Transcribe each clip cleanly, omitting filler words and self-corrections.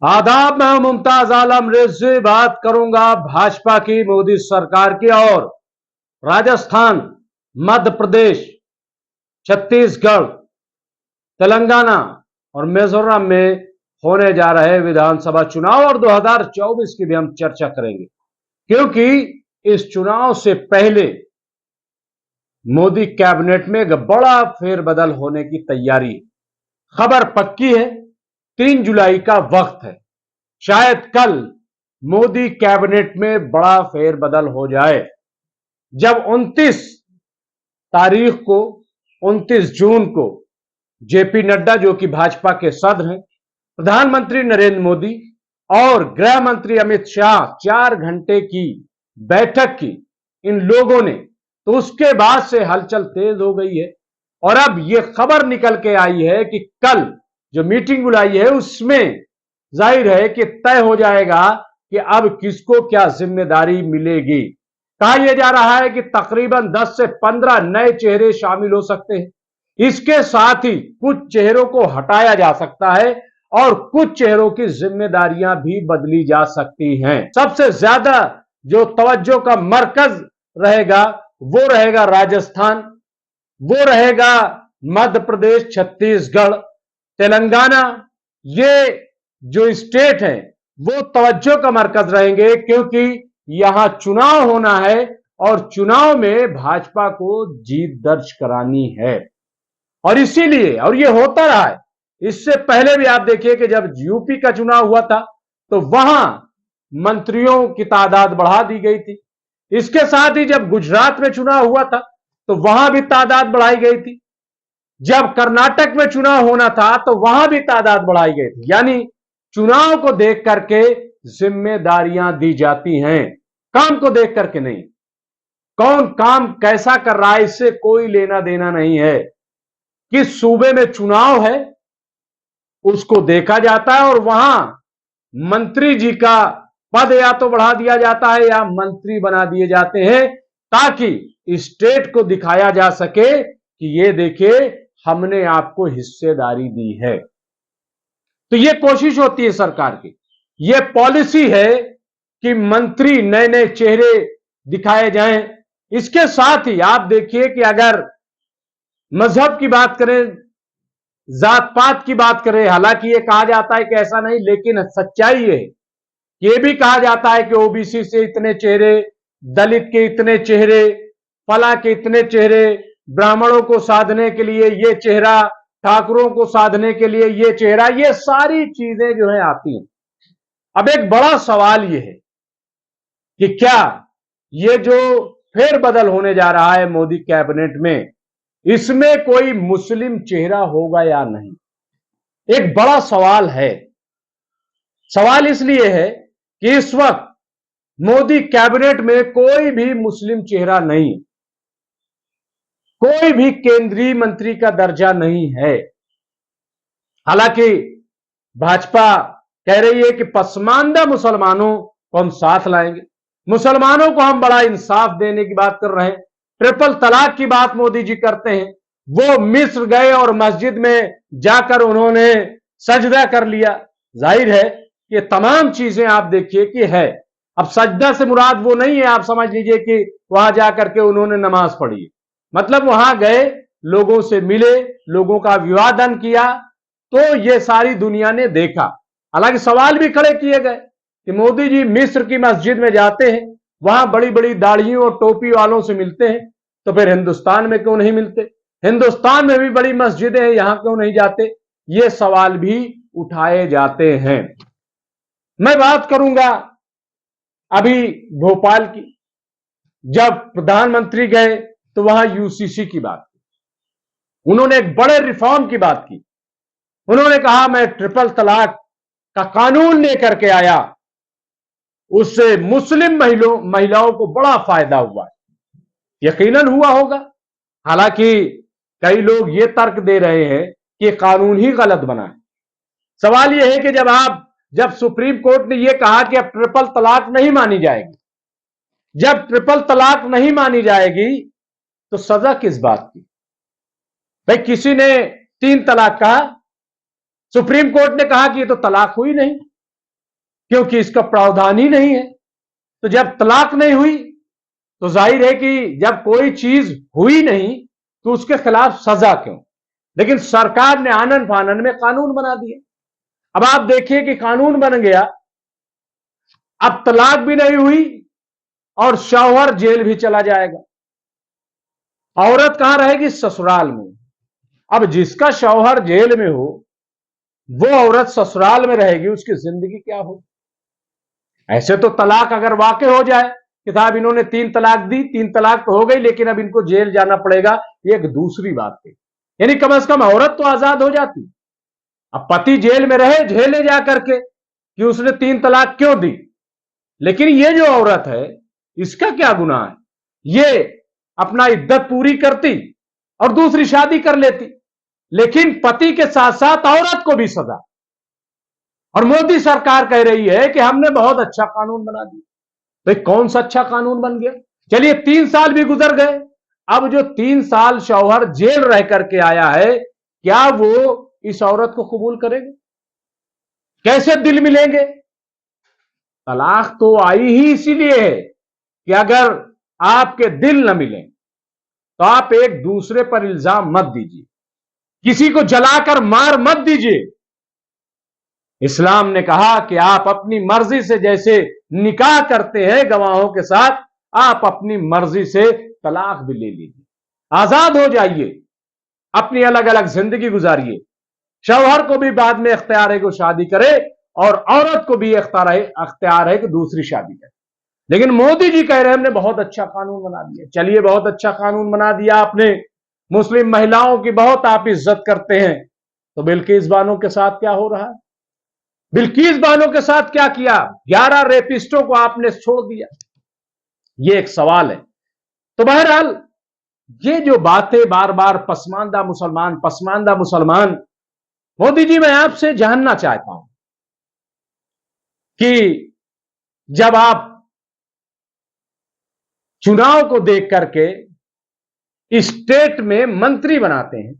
आदाब, मैं मुमताज आलम रिजवी बात करूंगा भाजपा की, मोदी सरकार की और राजस्थान, मध्य प्रदेश, छत्तीसगढ़, तेलंगाना और मिजोरम में होने जा रहे विधानसभा चुनाव और 2024 की भी हम चर्चा करेंगे, क्योंकि इस चुनाव से पहले मोदी कैबिनेट में एक बड़ा फेरबदल होने की तैयारी है। खबर पक्की है, 3 जुलाई का वक्त है। शायद कल मोदी कैबिनेट में बड़ा फेरबदल हो जाए। जब 29 तारीख को 29 जून को जेपी नड्डा, जो कि भाजपा के सदर हैं, प्रधानमंत्री नरेंद्र मोदी और गृह मंत्री अमित शाह 4 घंटे की बैठक की इन लोगों ने, तो उसके बाद से हलचल तेज हो गई है। और अब यह खबर निकल के आई है कि कल जो मीटिंग बुलाई है उसमें जाहिर है कि तय हो जाएगा कि अब किसको क्या जिम्मेदारी मिलेगी। कहा यह जा रहा है कि तकरीबन 10 से 15 नए चेहरे शामिल हो सकते हैं। इसके साथ ही कुछ चेहरों को हटाया जा सकता है और कुछ चेहरों की जिम्मेदारियां भी बदली जा सकती हैं। सबसे ज्यादा जो तवज्जो का मरकज रहेगा वो रहेगा राजस्थान, वो रहेगा मध्य प्रदेश, छत्तीसगढ़, तेलंगाना। ये जो स्टेट है वो तवज्जो का मरकज रहेंगे, क्योंकि यहां चुनाव होना है और चुनाव में भाजपा को जीत दर्ज करानी है। और इसीलिए, और ये होता रहा है, इससे पहले भी आप देखिए कि जब यूपी का चुनाव हुआ था तो वहां मंत्रियों की तादाद बढ़ा दी गई थी। इसके साथ ही जब गुजरात में चुनाव हुआ था तो वहां भी तादाद बढ़ाई गई थी। जब कर्नाटक में चुनाव होना था तो वहां भी तादाद बढ़ाई गई थी। यानी चुनाव को देख करके जिम्मेदारियां दी जाती हैं, काम को देख करके नहीं। कौन काम कैसा कर रहा है इससे कोई लेना देना नहीं है। किस सूबे में चुनाव है उसको देखा जाता है और वहां मंत्री जी का पद या तो बढ़ा दिया जाता है या मंत्री बना दिए जाते हैं, ताकि स्टेट को दिखाया जा सके कि ये देखिए हमने आपको हिस्सेदारी दी है। तो ये कोशिश होती है सरकार की, ये पॉलिसी है कि मंत्री नए नए चेहरे दिखाए जाएं। इसके साथ ही आप देखिए कि अगर मजहब की बात करें, जात पात की बात करें, हालांकि ये कहा जाता है कि ऐसा नहीं, लेकिन सच्चाई है, ये भी कहा जाता है कि ओबीसी से इतने चेहरे, दलित के इतने चेहरे, फला के इतने चेहरे, ब्राह्मणों को साधने के लिए ये चेहरा, ठाकुरों को साधने के लिए ये चेहरा, ये सारी चीजें जो है आती हैं। अब एक बड़ा सवाल ये है कि क्या ये जो फेरबदल होने जा रहा है मोदी कैबिनेट में, इसमें कोई मुस्लिम चेहरा होगा या नहीं, एक बड़ा सवाल है। सवाल इसलिए है कि इस वक्त मोदी कैबिनेट में कोई भी मुस्लिम चेहरा नहीं, कोई भी केंद्रीय मंत्री का दर्जा नहीं है। हालांकि भाजपा कह रही है कि पसमानदा मुसलमानों को हम साथ लाएंगे, मुसलमानों को हम बड़ा इंसाफ देने की बात कर रहे हैं। ट्रिपल तलाक की बात मोदी जी करते हैं। वो मिस्र गए और मस्जिद में जाकर उन्होंने सजदा कर लिया। जाहिर है ये तमाम चीजें आप देखिए कि है। अब सजदा से मुराद वो नहीं है, आप समझ लीजिए कि वहां जाकर के उन्होंने नमाज पढ़ी, मतलब वहां गए, लोगों से मिले, लोगों का अभिवादन किया, तो ये सारी दुनिया ने देखा। हालांकि सवाल भी खड़े किए गए कि मोदी जी मिस्र की मस्जिद में जाते हैं, वहां बड़ी बड़ी दाढ़ियों और टोपी वालों से मिलते हैं, तो फिर हिंदुस्तान में क्यों नहीं मिलते? हिंदुस्तान में भी बड़ी मस्जिदें हैं, यहां क्यों नहीं जाते? ये सवाल भी उठाए जाते हैं। मैं बात करूंगा अभी भोपाल की। जब प्रधानमंत्री गए तो वहां यूसीसी की बात की, उन्होंने एक बड़े रिफॉर्म की बात की। उन्होंने कहा मैं ट्रिपल तलाक का कानून लेकर के आया, उससे मुस्लिम महिलाओं को बड़ा फायदा हुआ। यकीनन हुआ होगा। हालांकि कई लोग ये तर्क दे रहे हैं कि कानून ही गलत बना है। सवाल यह है कि जब सुप्रीम कोर्ट ने यह कहा कि अब ट्रिपल तलाक नहीं मानी जाएगी, जब ट्रिपल तलाक नहीं मानी जाएगी तो सजा किस बात की? भाई किसी ने 3 तलाक कहा, सुप्रीम कोर्ट ने कहा कि ये तो तलाक हुई नहीं, क्योंकि इसका प्रावधान ही नहीं है। तो जब तलाक नहीं हुई तो जाहिर है कि जब कोई चीज हुई नहीं तो उसके खिलाफ सजा क्यों। लेकिन सरकार ने आनन फानन में कानून बना दिए। अब आप देखिए कि कानून बन गया, अब तलाक भी नहीं हुई और शौहर जेल भी चला जाएगा। औरत कहां रहेगी? ससुराल में। अब जिसका शौहर जेल में हो वो औरत ससुराल में रहेगी, उसकी जिंदगी क्या हो? ऐसे तो तलाक अगर वाकई हो जाए कि साहब इन्होंने 3 तलाक दी, 3 तलाक तो हो गई लेकिन अब इनको जेल जाना पड़ेगा, ये एक दूसरी बात है। यानी कम से कम औरत तो आजाद हो जाती। अब पति जेल में रहे झेले जा करके कि उसने 3 तलाक क्यों दी, लेकिन ये जो औरत है इसका क्या गुनाह है? ये अपना इद्दत पूरी करती और दूसरी शादी कर लेती, लेकिन पति के साथ साथ औरत को भी सजा। और मोदी सरकार कह रही है कि हमने बहुत अच्छा कानून बना दिया। भाई कौन सा अच्छा कानून बन गया? चलिए 3 साल भी गुजर गए, अब जो 3 साल शौहर जेल रह करके आया है, क्या वो इस औरत को कबूल करेंगे? कैसे दिल मिलेंगे? तलाक तो आई ही इसीलिए है कि अगर आपके दिल न मिले तो आप एक दूसरे पर इल्जाम मत दीजिए, किसी को जलाकर मार मत दीजिए। इस्लाम ने कहा कि आप अपनी मर्जी से जैसे निकाह करते हैं गवाहों के साथ, आप अपनी मर्जी से तलाक भी ले लीजिए, आजाद हो जाइए, अपनी अलग अलग जिंदगी गुजारिए। शौहर को भी बाद में इख्तियार है कि शादी करे और औरत को भी इख्तियार है कि दूसरी शादी करे। लेकिन मोदी जी कह रहे हैं हमने बहुत अच्छा कानून बना दिया। चलिए बहुत अच्छा कानून बना दिया आपने, मुस्लिम महिलाओं की बहुत आप इज्जत करते हैं, तो बिल्किस बानो के साथ क्या हो रहा है? बिल्किस बानो के साथ क्या किया? 11 रेपिस्टों को आपने छोड़ दिया, ये एक सवाल है। तो बहरहाल ये जो बातें बार बार पसमानदा मुसलमान, मोदी जी मैं आपसे जानना चाहता हूं कि जब आप चुनाव को देख करके स्टेट में मंत्री बनाते हैं,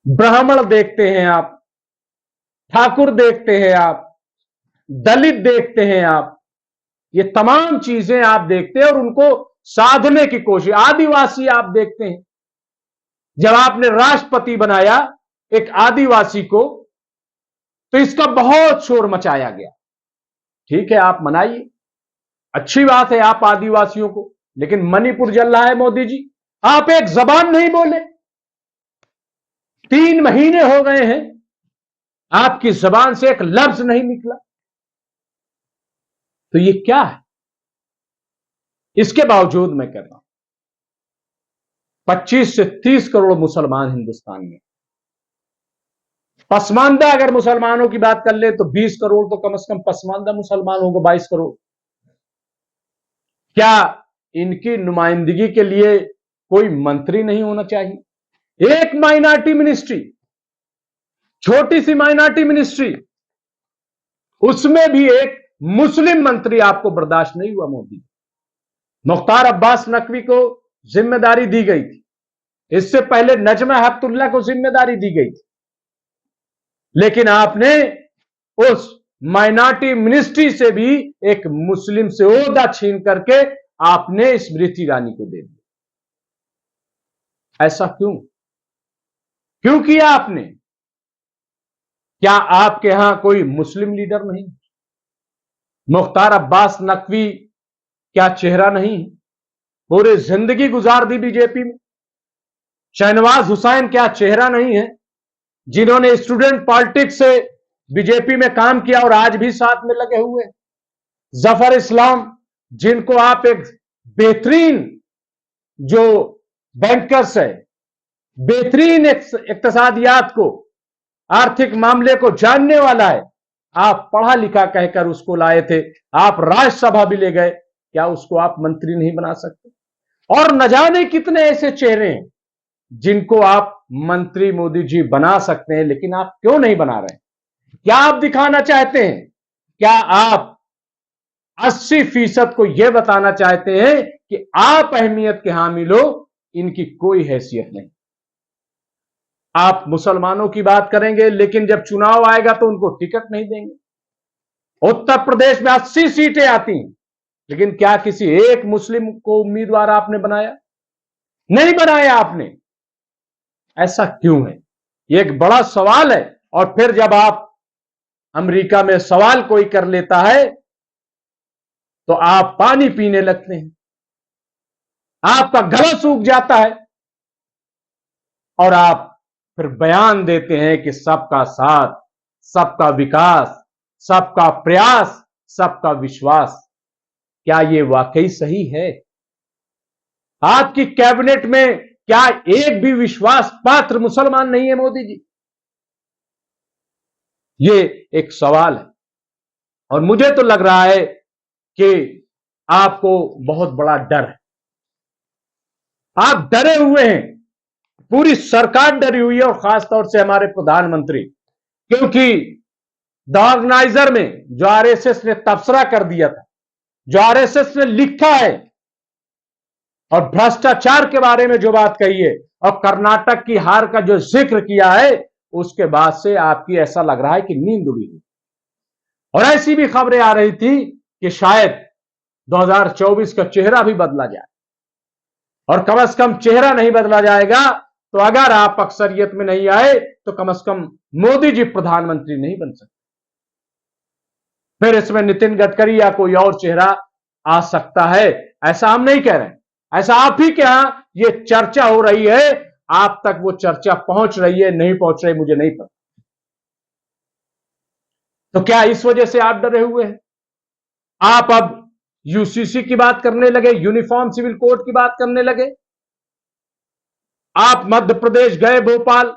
ब्राह्मण देखते हैं आप, ठाकुर देखते हैं आप, दलित देखते हैं आप, ये तमाम चीजें आप देखते हैं और उनको साधने की कोशिश, आदिवासी आप देखते हैं। जब आपने राष्ट्रपति बनाया एक आदिवासी को तो इसका बहुत शोर मचाया गया। ठीक है आप मनाइए, अच्छी बात है आप आदिवासियों को, लेकिन मणिपुर जल रहा है मोदी जी, आप एक जबान नहीं बोले। 3 महीने हो गए हैं आपकी जबान से एक लफ्ज नहीं निकला, तो ये क्या है? इसके बावजूद मैं कह रहा हूं 25 से 30 करोड़ मुसलमान हिंदुस्तान में, पसमानदा अगर मुसलमानों की बात कर ले तो 20 करोड़ तो कम से कम पसमानदा मुसलमान होंगे, 22 करोड़। क्या इनकी नुमाइंदगी के लिए कोई मंत्री नहीं होना चाहिए? एक माइनॉरिटी मिनिस्ट्री, छोटी सी माइनॉरिटी मिनिस्ट्री, उसमें भी एक मुस्लिम मंत्री आपको बर्दाश्त नहीं हुआ। मोदी मुख्तार अब्बास नकवी को जिम्मेदारी दी गई थी, इससे पहले नजमा हेपतुल्लाह को जिम्मेदारी दी गई थी, लेकिन आपने उस माइनॉरिटी मिनिस्ट्री से भी एक मुस्लिम से ओहदा छीन करके आपने स्मृति ईरानी को दे दिया। ऐसा क्यों किया आपने? क्या आपके यहां कोई मुस्लिम लीडर नहीं? मुख्तार अब्बास नकवी क्या चेहरा नहीं? पूरी जिंदगी गुजार दी बीजेपी में। शहनवाज हुसैन क्या चेहरा नहीं है, जिन्होंने स्टूडेंट पॉलिटिक्स से बीजेपी में काम किया और आज भी साथ में लगे हुए। जफर इस्लाम, जिनको आप एक बेहतरीन जो बैंकर्स है, बेहतरीन इक्तिसादियात को, आर्थिक मामले को जानने वाला है, आप पढ़ा लिखा कहकर उसको लाए थे, आप राज्यसभा भी ले गए, क्या उसको आप मंत्री नहीं बना सकते? और न जाने कितने ऐसे चेहरे हैं जिनको आप मंत्री मोदी जी बना सकते हैं, लेकिन आप क्यों नहीं बना रहे? क्या आप दिखाना चाहते हैं? क्या आप 80% को यह बताना चाहते हैं कि आप अहमियत के हामिल हो, इनकी कोई हैसियत नहीं? आप मुसलमानों की बात करेंगे लेकिन जब चुनाव आएगा तो उनको टिकट नहीं देंगे। उत्तर प्रदेश में 80 सीटें आती हैं, लेकिन क्या किसी एक मुस्लिम को उम्मीदवार आपने बनाया? नहीं बनाया आपने। ऐसा क्यों है? ये एक बड़ा सवाल है। और फिर जब आप अमेरिका में सवाल कोई कर लेता है तो आप पानी पीने लगते हैं, आपका गला सूख जाता है और आप फिर बयान देते हैं कि सबका साथ, सबका विकास, सबका प्रयास, सबका विश्वास। क्या ये वाकई सही है? आपकी कैबिनेट में क्या एक भी विश्वास पात्र मुसलमान नहीं है मोदी जी? ये एक सवाल है और मुझे तो लग रहा है कि आपको बहुत बड़ा डर है। आप डरे हुए हैं, पूरी सरकार डरी हुई है और खासतौर से हमारे प्रधानमंत्री, क्योंकि द ऑर्गेनाइजर में जो आरएसएस ने तबसरा कर दिया था, जो आरएसएस ने लिखा है और भ्रष्टाचार के बारे में जो बात कही है और कर्नाटक की हार का जो जिक्र किया है, उसके बाद से आपकी ऐसा लग रहा है कि नींद उड़ी हुई। और ऐसी भी खबरें आ रही थी कि शायद 2024 का चेहरा भी बदला जाए, और कम से कम चेहरा नहीं बदला जाएगा तो अगर आप अक्सरियत में नहीं आए तो कम से कम मोदी जी प्रधानमंत्री नहीं बन सकते। फिर इसमें नितिन गडकरी या कोई और चेहरा आ सकता है, ऐसा हम नहीं कह रहे हैं। ऐसा आप ही के यहां ये चर्चा हो रही है, आप तक वो चर्चा पहुंच रही है, नहीं पहुंच रही मुझे नहीं पता। तो क्या इस वजह से आप डरे हुए हैं? आप अब यूसीसी की बात करने लगे, यूनिफॉर्म सिविल कोड की बात करने लगे। आप मध्य प्रदेश गए, भोपाल,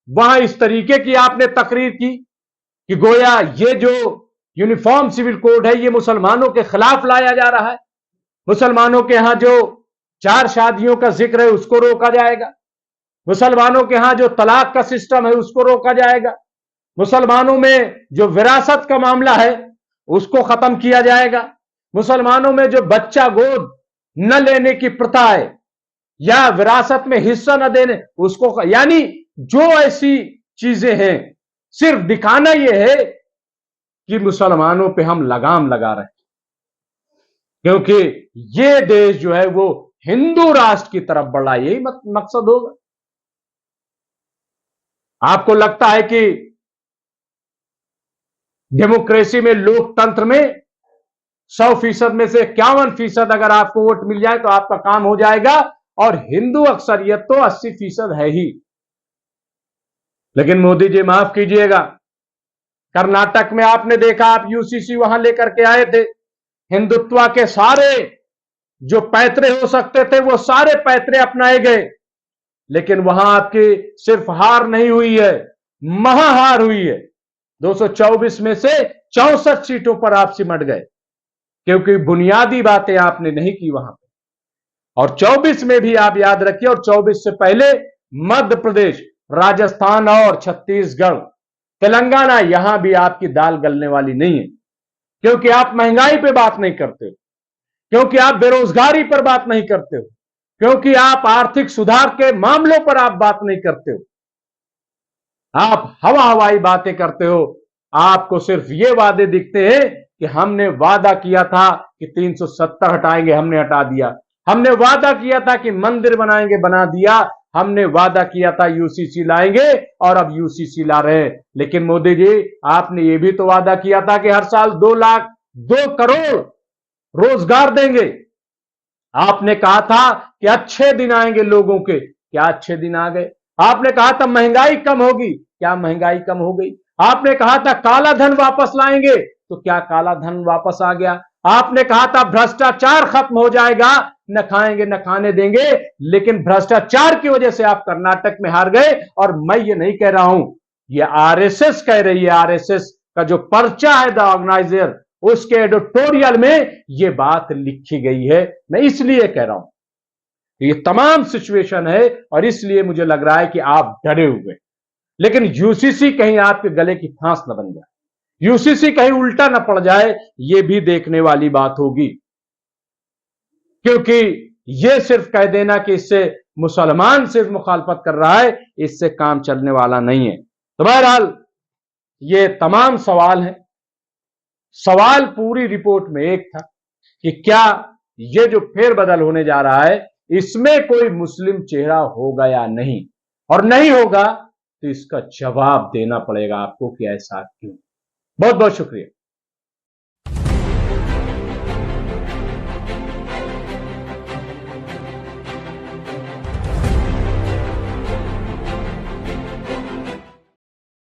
वहां इस तरीके की आपने तकरीर की कि गोया ये जो यूनिफॉर्म सिविल कोड है ये मुसलमानों के खिलाफ लाया जा रहा है, मुसलमानों के यहां जो 4 शादियों का जिक्र है उसको रोका जाएगा, मुसलमानों के यहां जो तलाक का सिस्टम है उसको रोका जाएगा, मुसलमानों में जो विरासत का मामला है उसको खत्म किया जाएगा, मुसलमानों में जो बच्चा गोद न लेने की प्रथा है या विरासत में हिस्सा न देने उसको, यानी जो ऐसी चीजें हैं, सिर्फ दिखाना यह है कि मुसलमानों पे हम लगाम लगा रहे हैं, क्योंकि ये देश जो है वो हिंदू राष्ट्र की तरफ बढ़ा, यही मकसद होगा। आपको लगता है कि डेमोक्रेसी में, लोकतंत्र में 100% में से 51% अगर आपको वोट मिल जाए तो आपका काम हो जाएगा, और हिंदू अक्सरियत तो 80% है ही। लेकिन मोदी जी माफ कीजिएगा, कर्नाटक में आपने देखा, आप यूसीसी वहां लेकर के आए थे, हिंदुत्व के सारे जो पैतरे हो सकते थे वो सारे पैतरे अपनाए गए, लेकिन वहां आपकी सिर्फ हार नहीं हुई है, महाहार हुई है। 224 में से 64 सीटों पर आप सिमट गए, क्योंकि बुनियादी बातें आपने नहीं की वहां पर। और 24 में भी आप याद रखिए, और 24 से पहले मध्य प्रदेश, राजस्थान और छत्तीसगढ़, तेलंगाना, यहां भी आपकी दाल गलने वाली नहीं है, क्योंकि आप महंगाई पे बात नहीं करते हो, क्योंकि आप बेरोजगारी पर बात नहीं करते हो, क्योंकि आप आर्थिक सुधार के मामलों पर आप बात नहीं करते हो। आप हवा हवाई बातें करते हो। आपको सिर्फ ये वादे दिखते हैं कि हमने वादा किया था कि 370 हटाएंगे, हमने हटा दिया, हमने वादा किया था कि मंदिर बनाएंगे, बना दिया, हमने वादा किया था यूसीसी लाएंगे, और अब यूसीसी ला रहे हैं। लेकिन मोदी जी, आपने ये भी तो वादा किया था कि हर साल 2 करोड़ रोजगार देंगे। आपने कहा था कि अच्छे दिन आएंगे लोगों के, क्या अच्छे दिन आ गए? आपने कहा था महंगाई कम होगी, क्या महंगाई कम हो गई? आपने कहा था काला धन वापस लाएंगे, तो क्या काला धन वापस आ गया? आपने कहा था भ्रष्टाचार खत्म हो जाएगा, न खाएंगे न खाने देंगे, लेकिन भ्रष्टाचार की वजह से आप कर्नाटक में हार गए। और मैं ये नहीं कह रहा हूं, ये आरएसएस कह रही है, आरएसएस का जो पर्चा है द ऑर्गेनाइजर, उसके एडिटोरियल में ये बात लिखी गई है। मैं इसलिए कह रहा हूं, ये तमाम सिचुएशन है और इसलिए मुझे लग रहा है कि आप डरे हुए। लेकिन यूसीसी कहीं आपके गले की फांस न बन जाए, यूसीसी कहीं उल्टा न पड़ जाए, ये भी देखने वाली बात होगी, क्योंकि ये सिर्फ कह देना कि इससे मुसलमान सिर्फ मुखालफत कर रहा है, इससे काम चलने वाला नहीं है। तो बहरहाल ये तमाम सवाल हैं सवाल पूरी रिपोर्ट में एक था कि क्या ये जो फेरबदल होने जा रहा है इसमें कोई मुस्लिम चेहरा होगा या नहीं, और नहीं होगा तो इसका जवाब देना पड़ेगा आपको कि ऐसा क्यों। बहुत बहुत शुक्रिया।